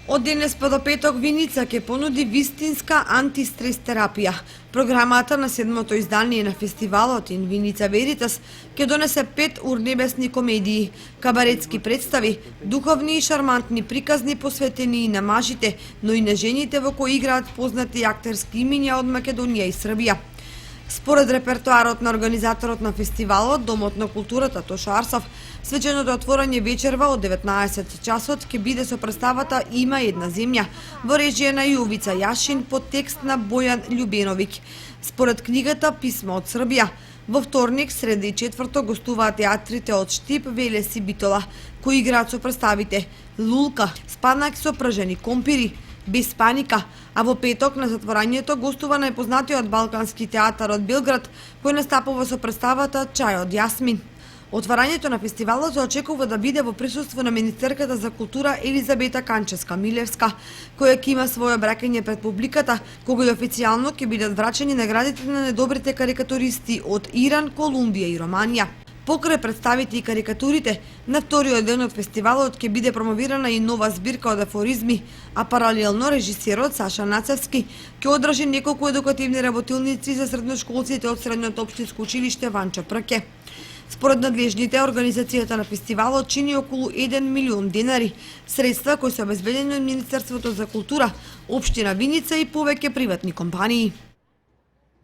Од денес па до петок Виница ќе понуди вистинска антистрес терапија. Програмата на 7-то издание на фестивалот In Vinica Veritas ќе донесе 5 урнебесни комедии, кабаретски представи, духовни и шармантни приказни посветени и на мажите, но и на жените во кои играат познати актерски имиња од Македонија и Србија. Според репертоарот на организаторот на фестивалот, Домот на културата Тоша Арсов, свеченото отворање вечерва од 19 часот ќе биде со представата Има една земја, во режија на Јовица Јашин по текст на Бојан Љубеновиќ. Според книгата Писмо од Србија, во вторник, среда и четврток гостуваат театрите од Штип, Велес и Битола, кои играат со представите Лулка, Спанак со пржени компири, Без паника, а во петок на затворањето гостува најпознатиот балкански театар од Белград, кој настапува со представата Чај од Јасмин. Отварањето на фестивалот се очекува да биде во присуство на министерката за култура Елизабета Канчевска-Милевска, која ќе има своје обраќање пред публиката, кога и официјално ќе бидат врачени наградите на недобрите карикатуристи од Иран, Колумбија и Романија. Покрај представите и карикатурите, на вториот ден од фестивалот ќе биде промовирана и нова збирка од афоризми, а паралелно режисерот Саша Нацевски ќе одржи неколку едукативни работилници за средношколците од Средното општинско училиште Ванчо Прке. Според надлежните, организацијата на фестивалот чини околу 1 милион денари, средства кои се обезбедени од Министерството за култура, Општина Виница и повеќе приватни компании.